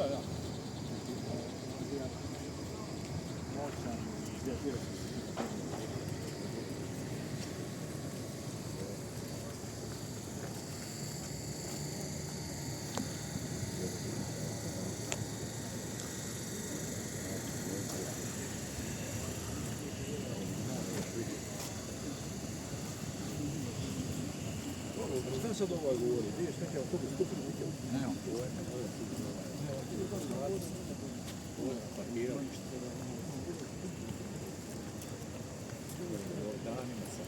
Šta sad ovaj govori? Vidiš neki autobus skupili nikad? Ne, on. Parkiralište. Danima sam.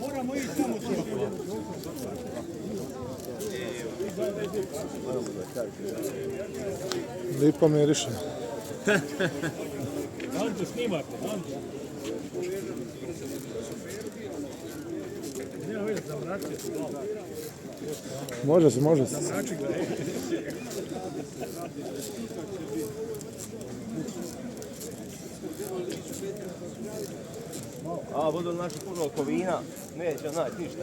Moramo ići tamo Lipo miriše. Anđe, snimate, Anđe. Nema veze, zamračite se malo. Može se, može se. Zamrači ga, A, budu naći puno kovina, neće naći ništa.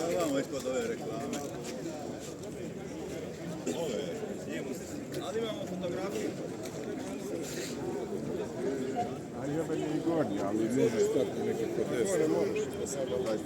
Gledamo ispod ove reklame. Ali imamo fotografiju. Ali ovo je i gornji, ali može stati neki podest. Možeš da sada dajte.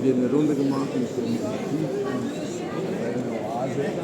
wir eine Runde gemacht mit dem Oase.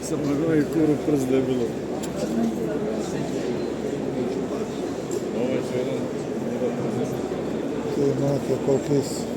Samo na koji kuru prst debilo. Ovo je sve jedan Tu imate koliki su.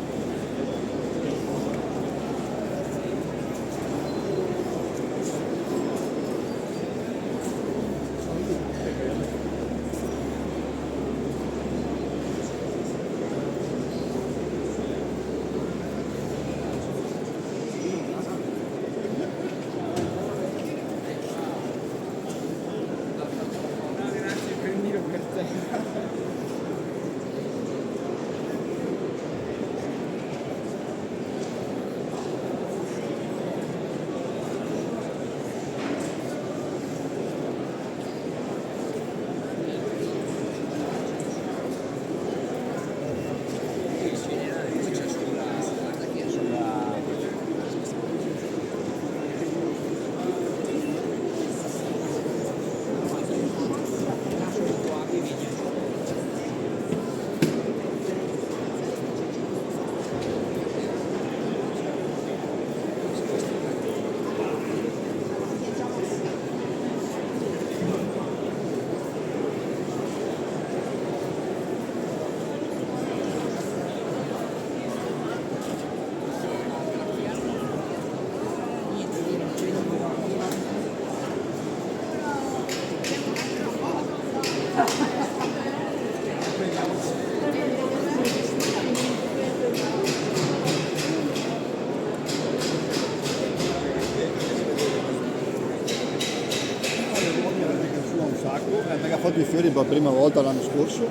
Mi ha fatto i fiori per la prima volta l'anno scorso.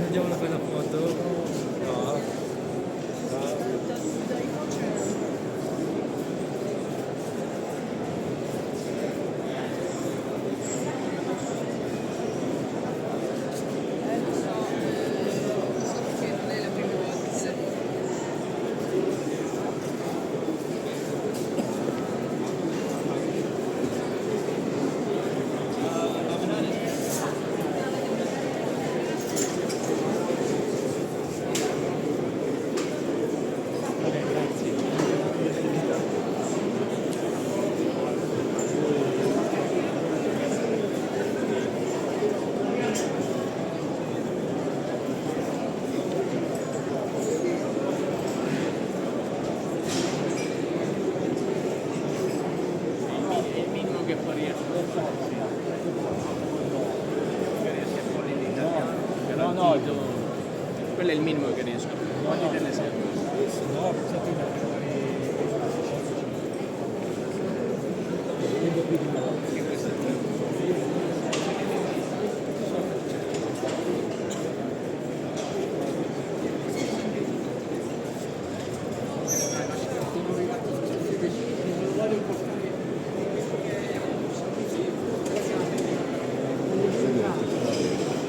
Andiamo a fare una foto. No. poi riesco a fare. No, no, quello è il minimo che riesco. Quanti te ne serve? No, pensate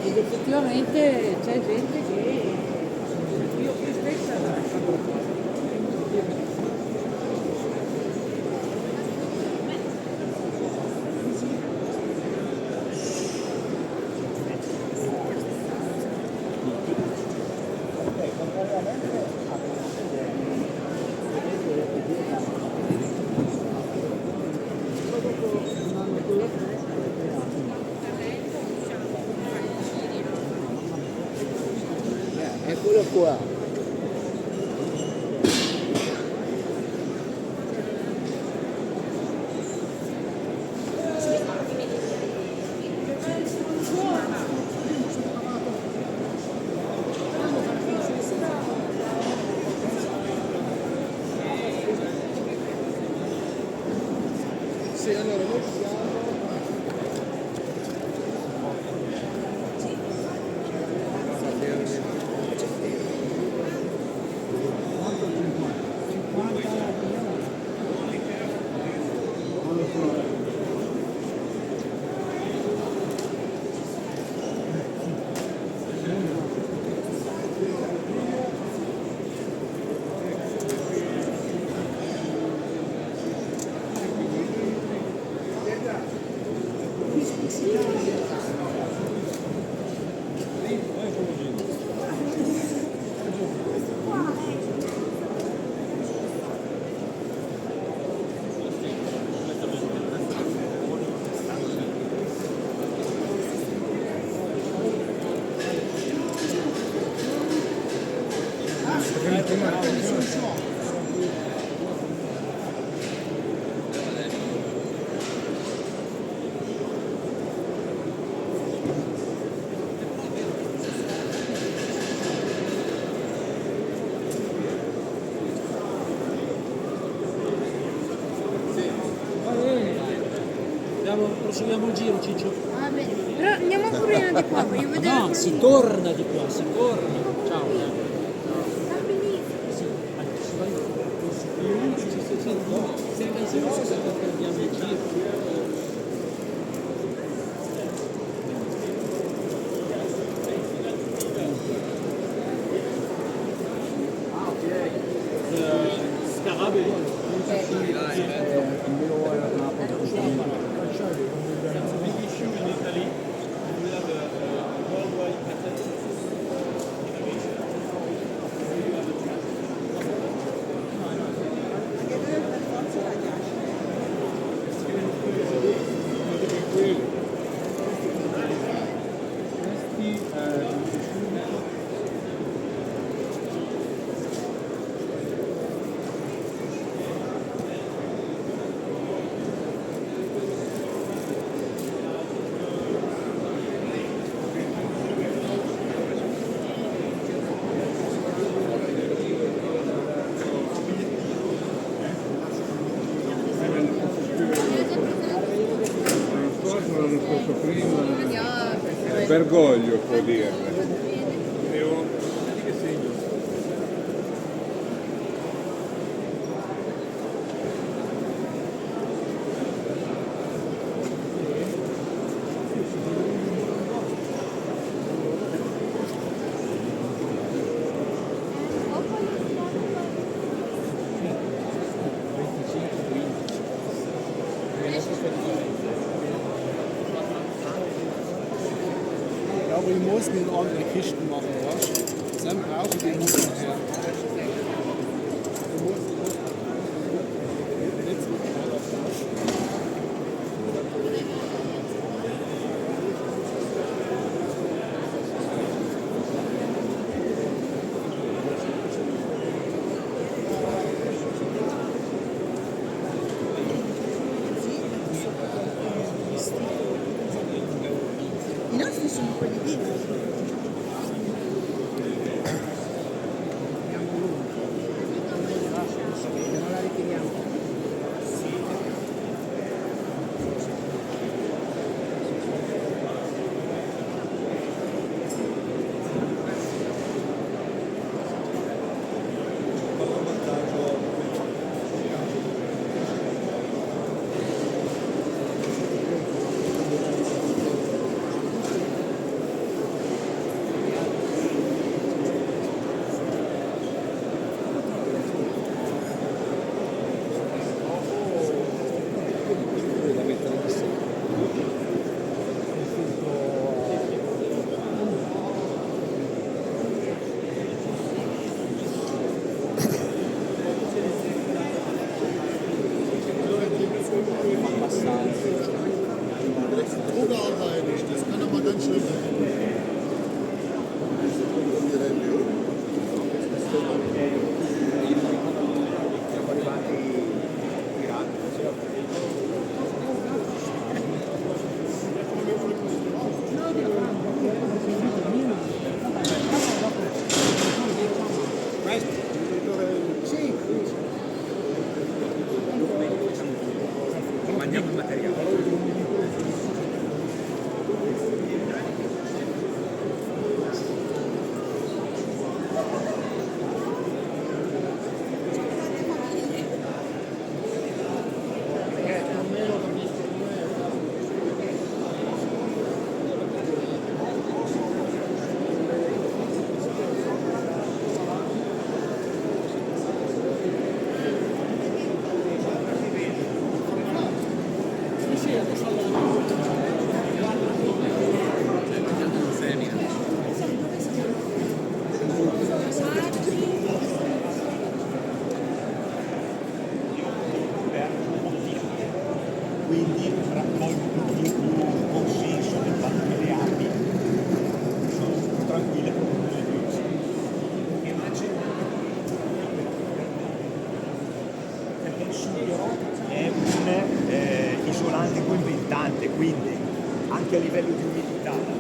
ed effettivamente c'è gente che io più stessa eccolo qua. sì, allora noi siamo proseguiamo il giro, Ciccio. Va bene, però andiamo pure di qua, voglio vedere. No, si torna di qua, si torna. Ciao. Sta benissimo. Andiamo il giro. Scarabeo. Bergoglio può dire. Aber ich muss mit anderen Kisten machen, weißt du? Dann brauche ich den Motor her. Andiamo in materiale. Quindi raccolgo un pochino più consenso del fatto che le api sono più tranquille come le luci. Perché il sughero è un isolante coibentante, quindi anche a livello di umidità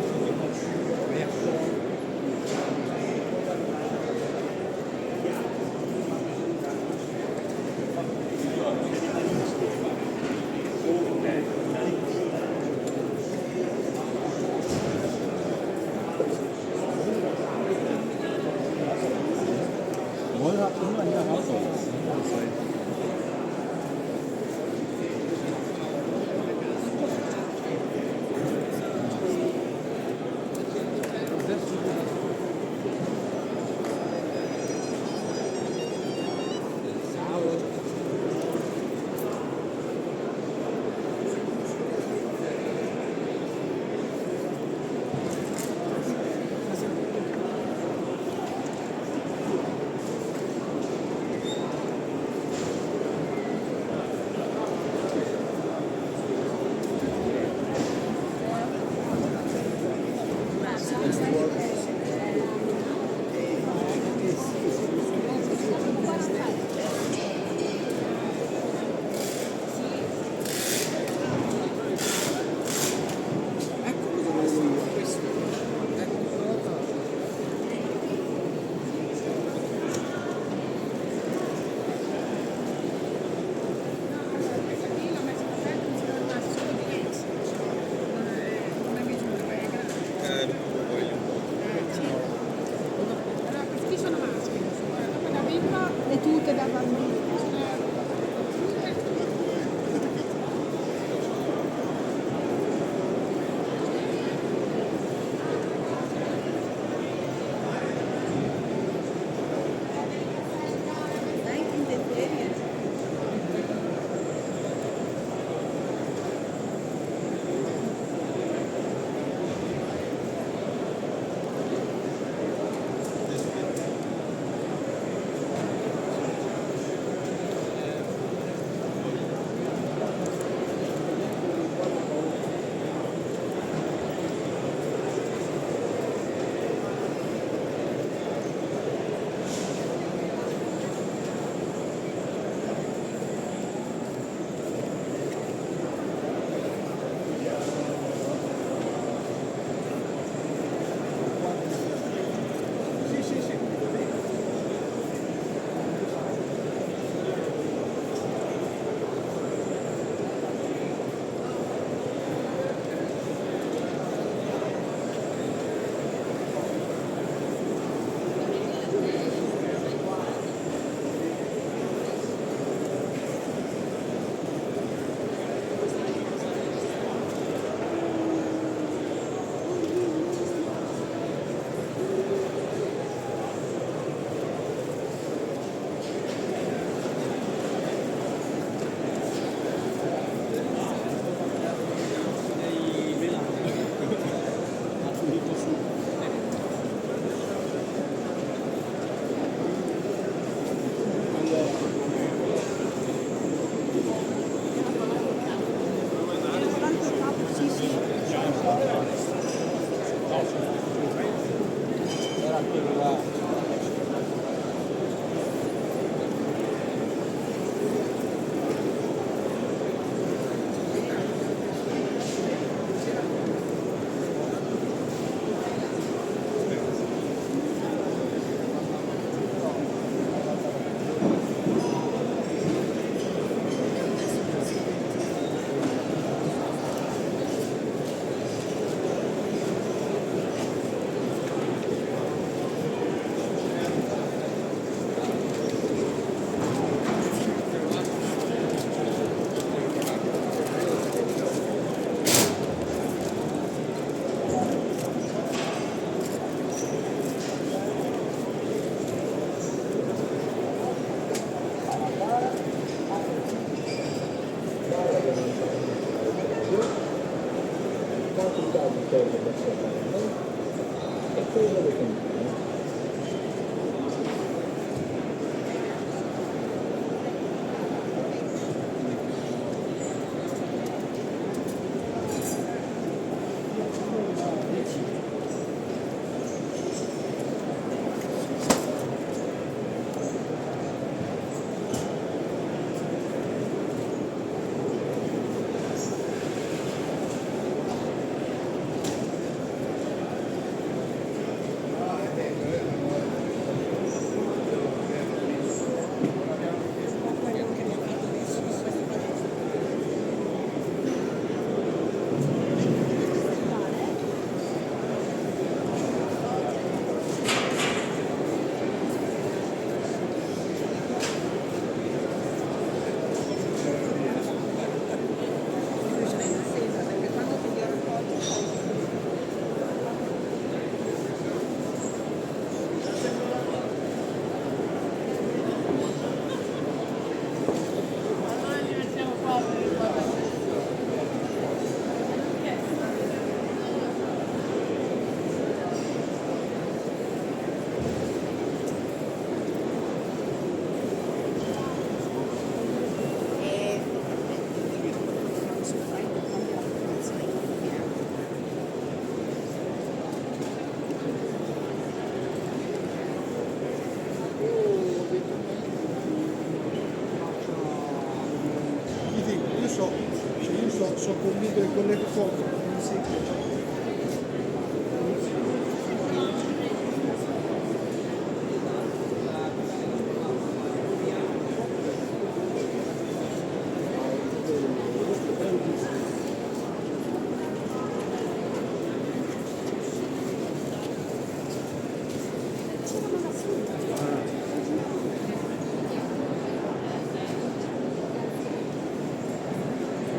sono convinto che con le cose non si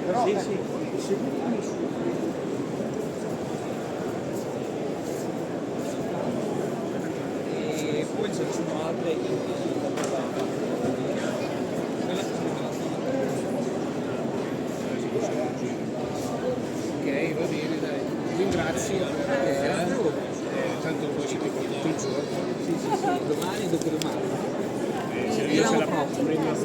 però E poi ce ne sono altre ok, va bene, dai. Ringrazio. Tanto poi ci dico tutto il giorno. domani e dopodomani. Se E riesce l'anno la prossimo. premio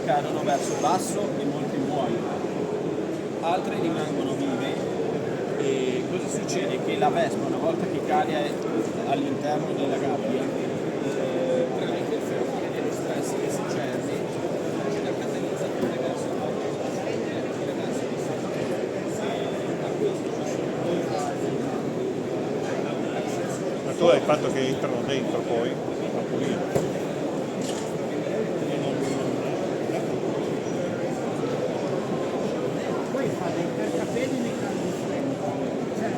cadono verso il basso e molte muoiono, altre rimangono vive. E cosa succede? Che la vespa, una volta che cade all'interno della gabbia, tramite il fenomeno dello stress che si cerde, c'è da catalizzatore verso l'alto e verso il Ma tu hai fatto che entrano dentro poi a pulire. Poi fa dei percapelli nei campi freddi. Cioè,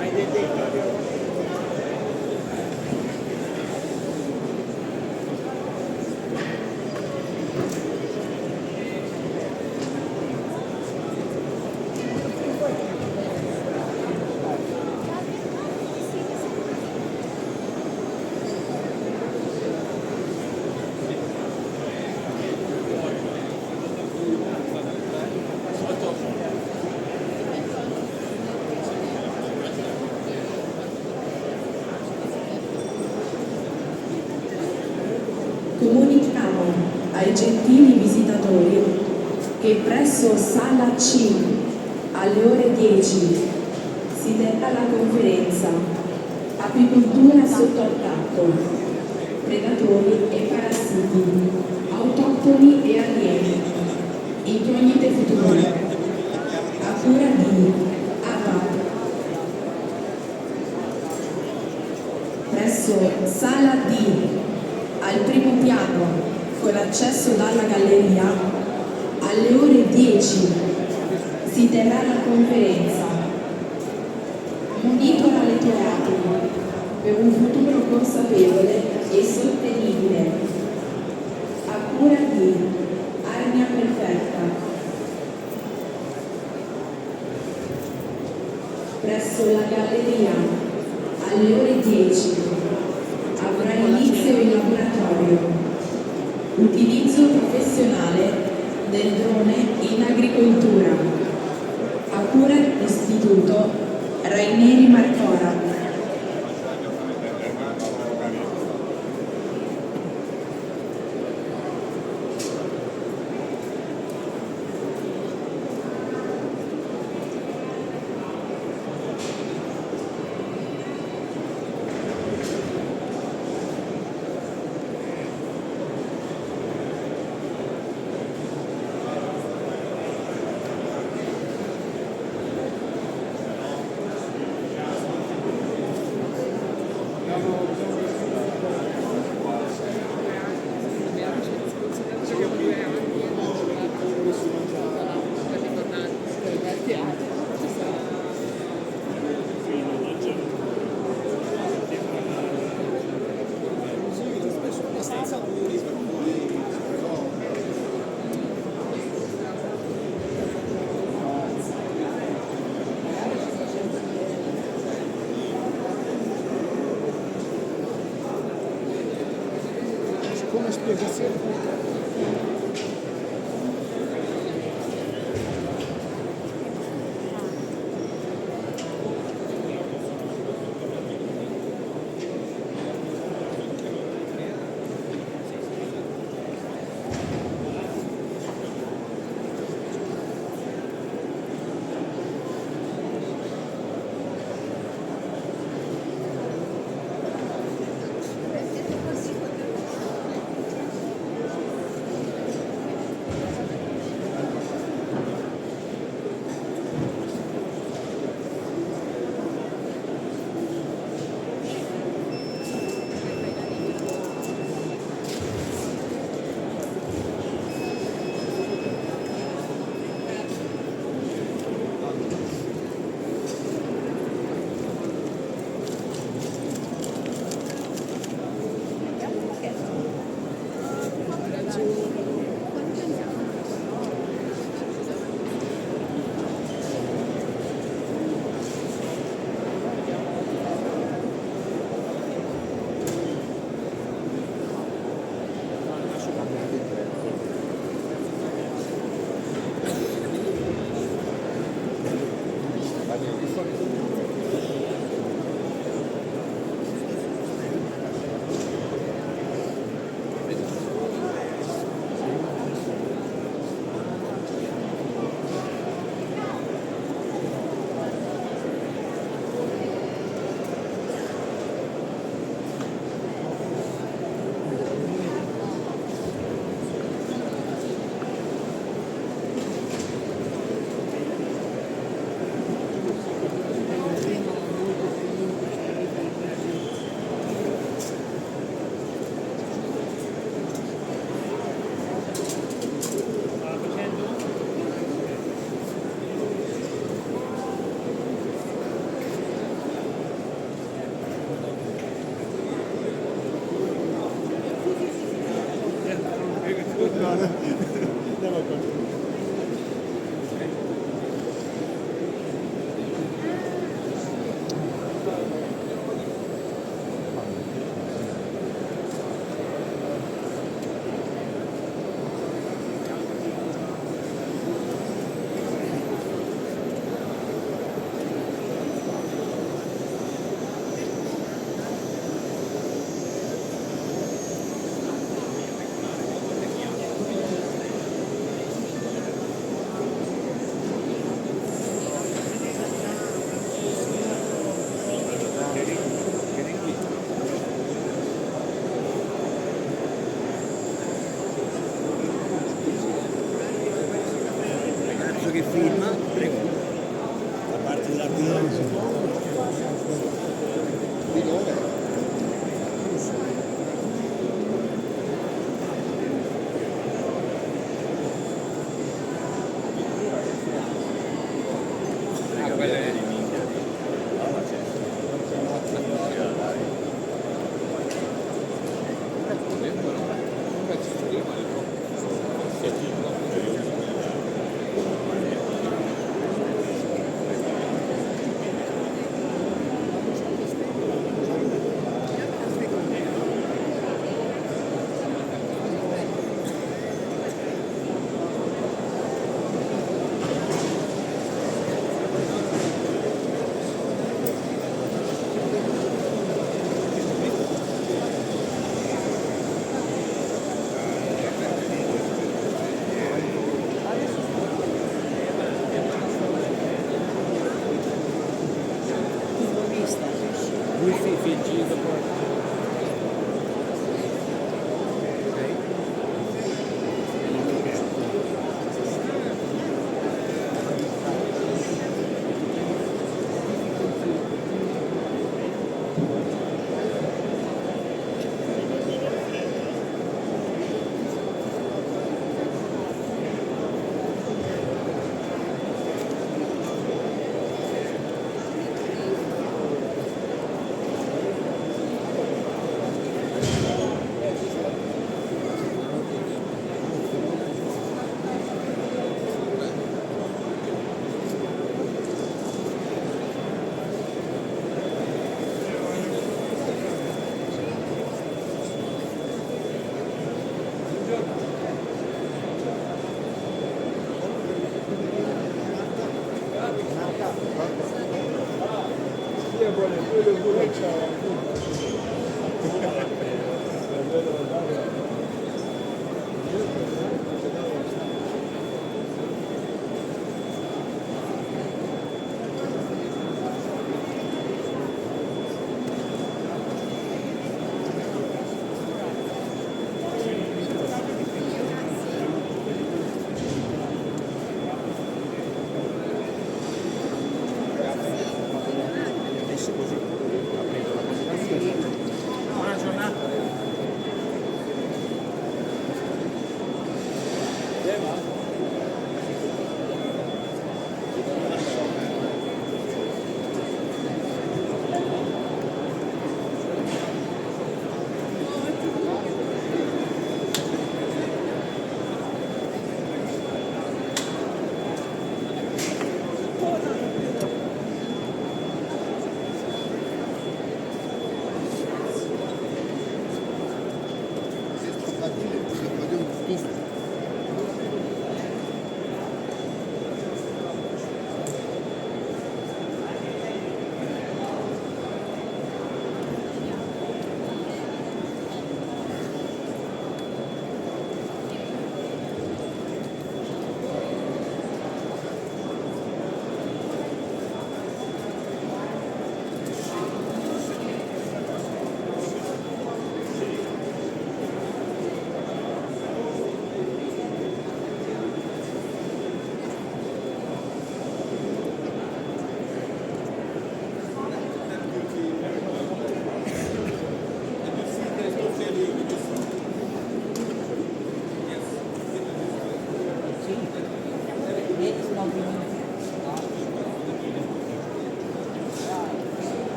hai dei Comunichiamo ai gentili visitatori che presso Sala C alle ore 10 si terrà la conferenza Apicoltura sotto attacco, predatori e parassiti, autoctoni e alieni, incognite future, a cura di APAP. Presso Sala D al primo piano con accesso dalla galleria alle ore 10 si terrà la conferenza Monitora le tue atomi per un futuro consapevole e sostenibile, a cura di Arnia Perfetta. Presso la galleria alle ore 10 avrà inizio il laboratorio Utilizzo professionale del drone in agricoltura, a cura dell'Istituto Raineri Marcora. Come spiegazione? Andiamo a continuare. Ragazzo che filma, prego. Da parte dell'artigiano. Di dove? Ah, quella è di minchia. Wifi Fiji dopo.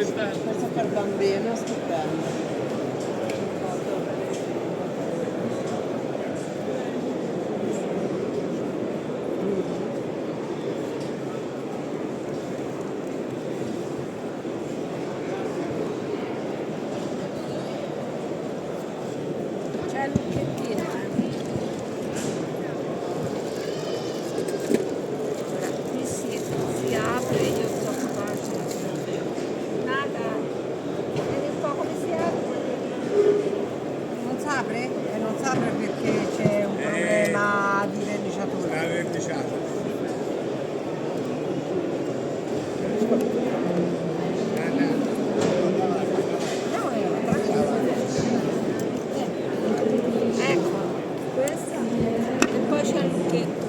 Questo per bambino stupendo. C'è il lucchettino, qui si apre, io sto capace. Nada, vedi un po' come si apre? Non si apre? Non si apre perché c'è un problema di verniciatura. La verniciata. Ecco, questa e poi c'è il lucchetto.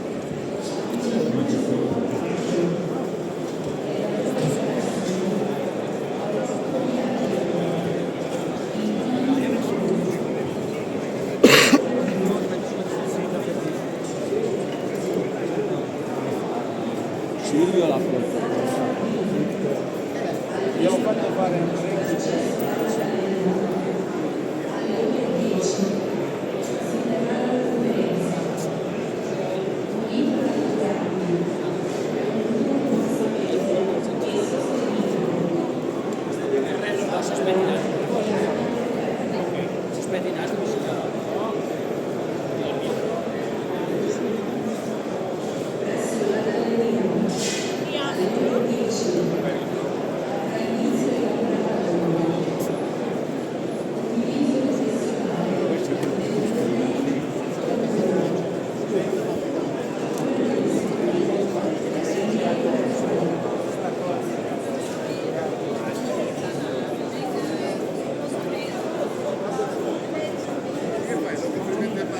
Silvio l'ha fatto. Abbiamo fatto fare un sospetti in attimo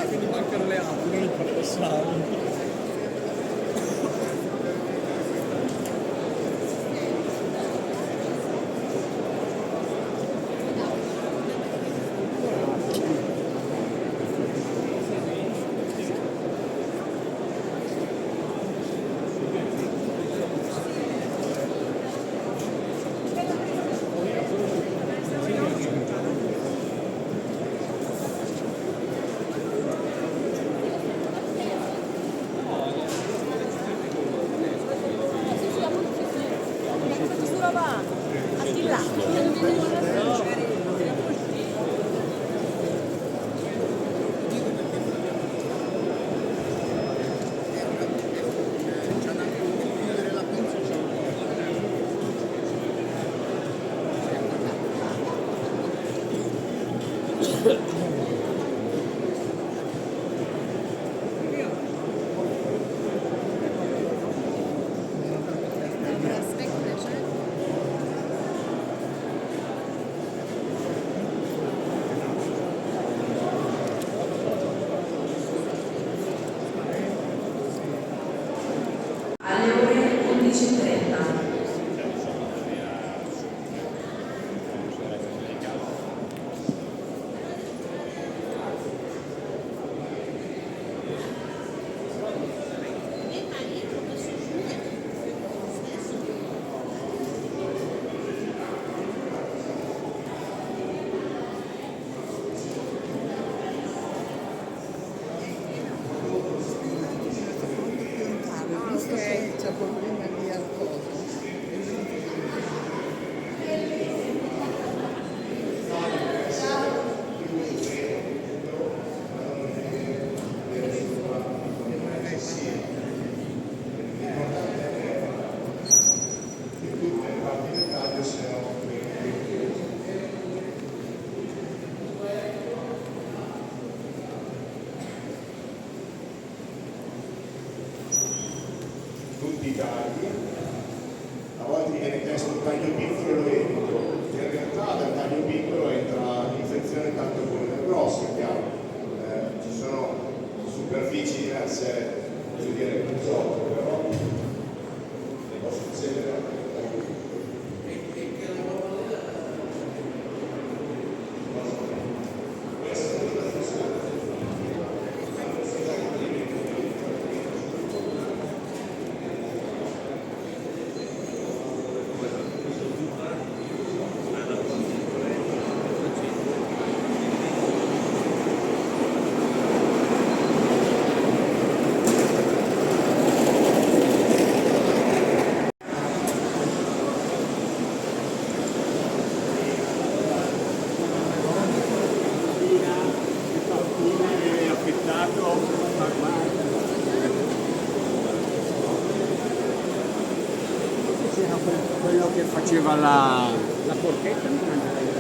si mancano le auto, non passare. tagli, a volte viene chiesto un taglio piccolo e lo evito, in realtà dal taglio piccolo entra l'infezione tanto come nel grosso, è chiaro. Ci sono superfici diverse, voglio dire, però può succedere. Quello che faceva la porchetta non mangiava.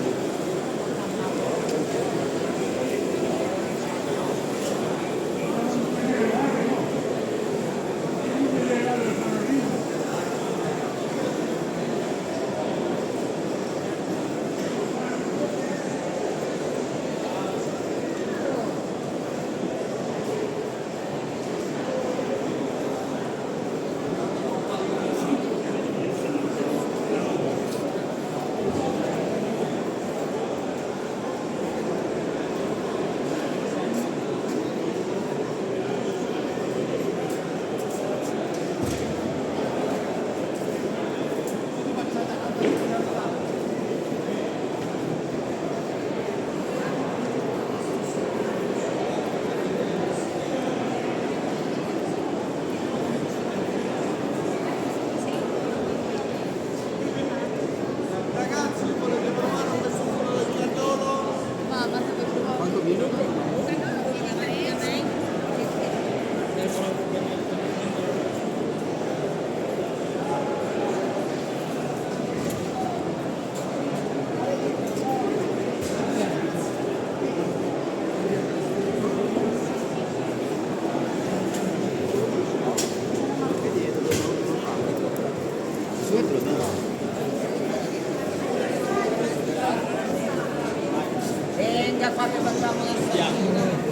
Venga, qua che facciamo la strada.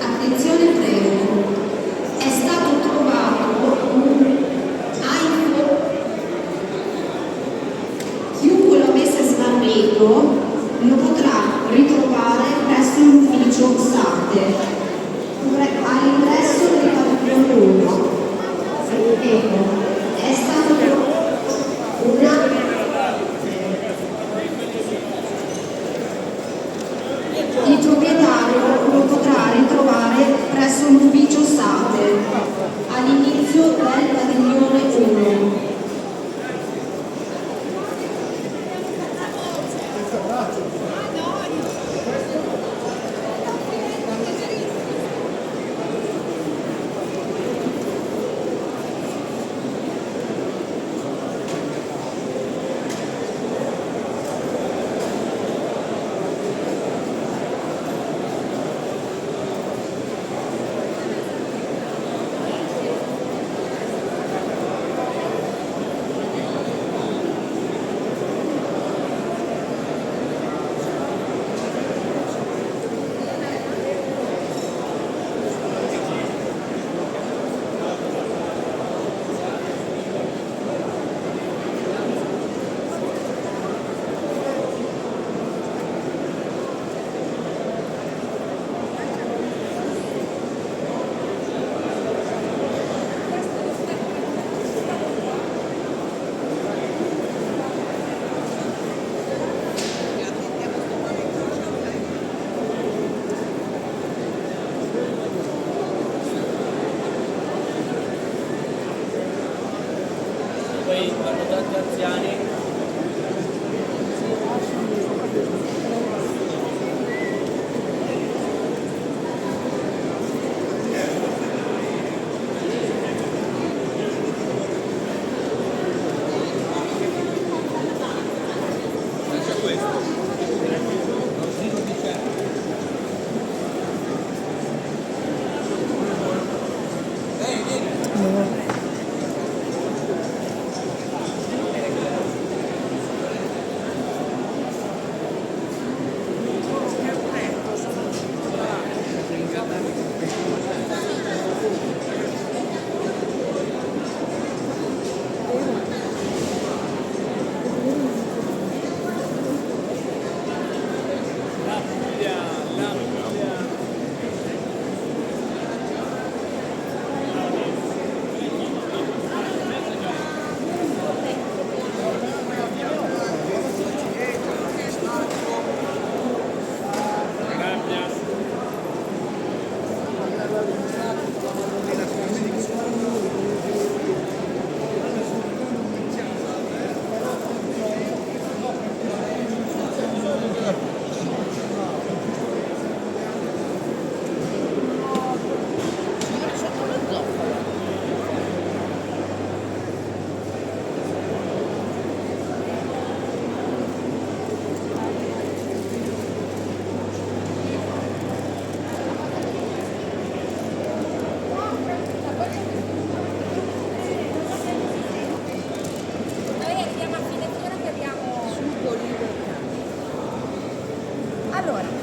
Attenzione prego, è stato trovato un iPhone. Chiunque lo avesse smarrito lo potrà ritrovare presso l'ufficio SATE all'ingresso del padiglione 1. tempo. È stato il proprietario lo potrà ritrovare presso l'ufficio SAPE all'inizio del padiglione 1. Poi vanno tanti anziani. Allora,